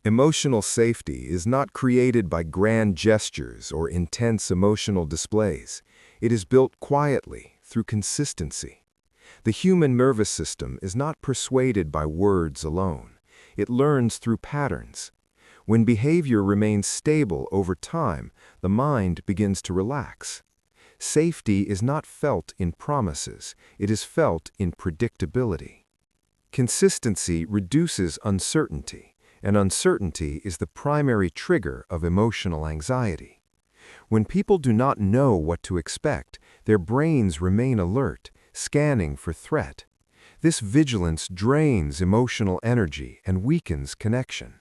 Emotional safety is not created by grand gestures or intense emotional displays. It is built quietly through consistency. The human nervous system is not persuaded by words alone. It learns through patterns. When behavior remains stable over time, the mind begins to relax. Safety is not felt in promises, it is felt in predictability. Consistency reduces uncertainty, and uncertainty is the primary trigger of emotional anxiety. When people do not know what to expect, their brains remain alert, scanning for threat. This vigilance drains emotional energy and weakens connection.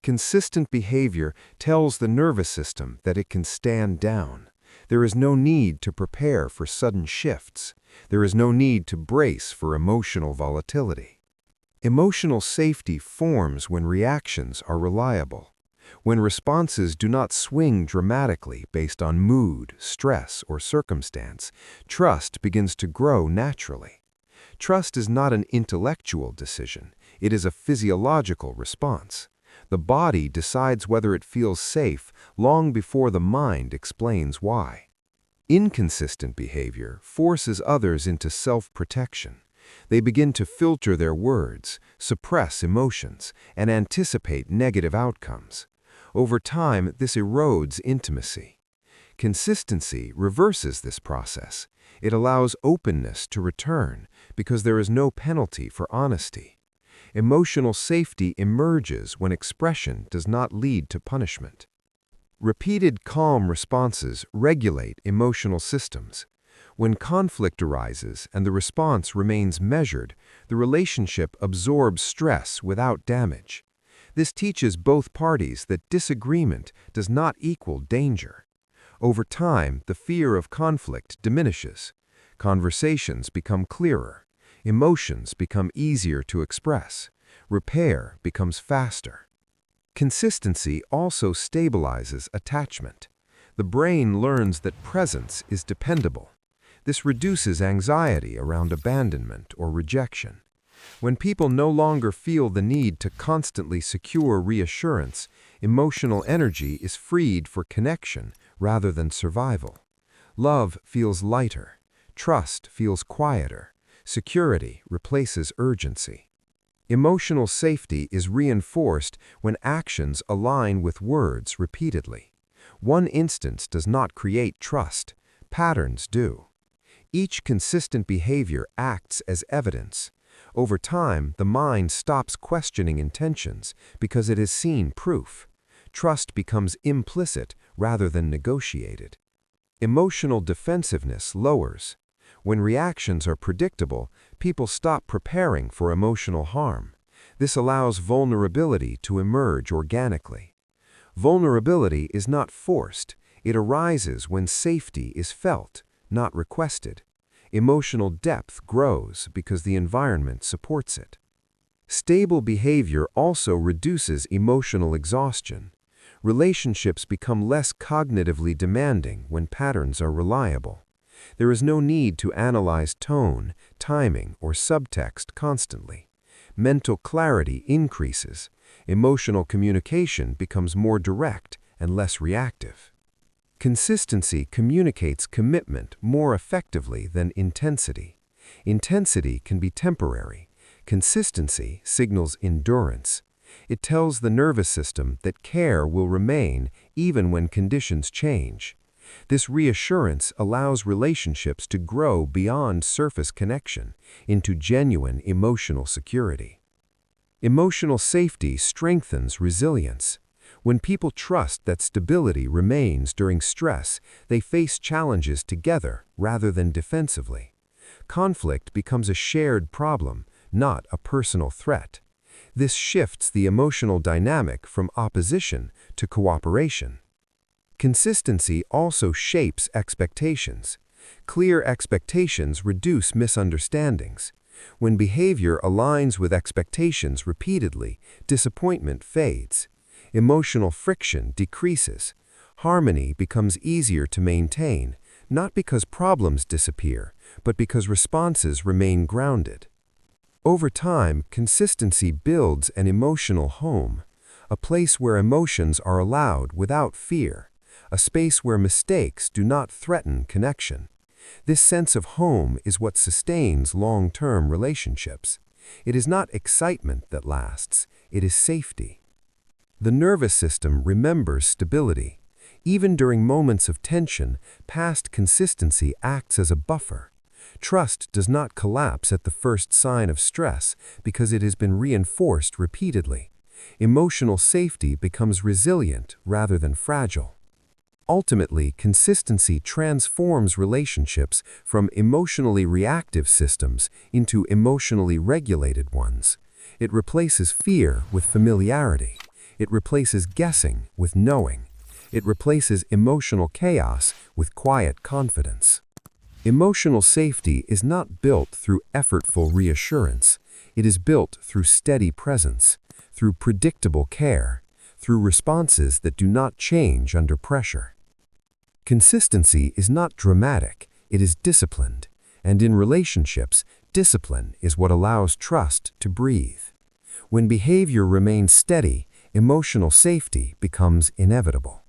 Consistent behavior tells the nervous system that it can stand down. There is no need to prepare for sudden shifts. There is no need to brace for emotional volatility. Emotional safety forms when reactions are reliable. When responses do not swing dramatically based on mood, stress, or circumstance, trust begins to grow naturally. Trust is not an intellectual decision, it is a physiological response. The body decides whether it feels safe long before the mind explains why. Inconsistent behavior forces others into self-protection. They begin to filter their words, suppress emotions, and anticipate negative outcomes. Over time, this erodes intimacy. Consistency reverses this process. It allows openness to return because there is no penalty for honesty. Emotional safety emerges when expression does not lead to punishment. Repeated calm responses regulate emotional systems. When conflict arises and the response remains measured, the relationship absorbs stress without damage. This teaches both parties that disagreement does not equal danger. Over time, the fear of conflict diminishes. Conversations become clearer. Emotions become easier to express. Repair becomes faster. Consistency also stabilizes attachment. The brain learns that presence is dependable. This reduces anxiety around abandonment or rejection. When people no longer feel the need to constantly secure reassurance, emotional energy is freed for connection rather than survival. Love feels lighter. Trust feels quieter. Security replaces urgency. Emotional safety is reinforced when actions align with words repeatedly. One instance does not create trust. Patterns do. Each consistent behavior acts as evidence. Over time, the mind stops questioning intentions because it has seen proof. Trust becomes implicit rather than negotiated. Emotional defensiveness lowers. When reactions are predictable, people stop preparing for emotional harm. This allows vulnerability to emerge organically. Vulnerability is not forced. It arises when safety is felt, not requested. Emotional depth grows because the environment supports it. Stable behavior also reduces emotional exhaustion. Relationships become less cognitively demanding when patterns are reliable. There is no need to analyze tone, timing, or subtext constantly. Mental clarity increases. Emotional communication becomes more direct and less reactive. Consistency communicates commitment more effectively than intensity. Intensity can be temporary. Consistency signals endurance. It tells the nervous system that care will remain even when conditions change. This reassurance allows relationships to grow beyond surface connection into genuine emotional security. Emotional safety strengthens resilience. When people trust that stability remains during stress, they face challenges together rather than defensively. Conflict becomes a shared problem, not a personal threat. This shifts the emotional dynamic from opposition to cooperation. Consistency also shapes expectations. Clear expectations reduce misunderstandings. When behavior aligns with expectations repeatedly, disappointment fades. Emotional friction decreases. Harmony becomes easier to maintain, not because problems disappear, but because responses remain grounded. Over time, consistency builds an emotional home, a place where emotions are allowed without fear, a space where mistakes do not threaten connection. This sense of home is what sustains long-term relationships. It is not excitement that lasts, it is safety. The nervous system remembers stability. Even during moments of tension, past consistency acts as a buffer. Trust does not collapse at the first sign of stress because it has been reinforced repeatedly. Emotional safety becomes resilient rather than fragile. Ultimately, consistency transforms relationships from emotionally reactive systems into emotionally regulated ones. It replaces fear with familiarity. It replaces guessing with knowing. It replaces emotional chaos with quiet confidence. Emotional safety is not built through effortful reassurance. It is built through steady presence, through predictable care, through responses that do not change under pressure. Consistency is not dramatic, it is disciplined. And in relationships, discipline is what allows trust to breathe. When behavior remains steady, emotional safety becomes inevitable.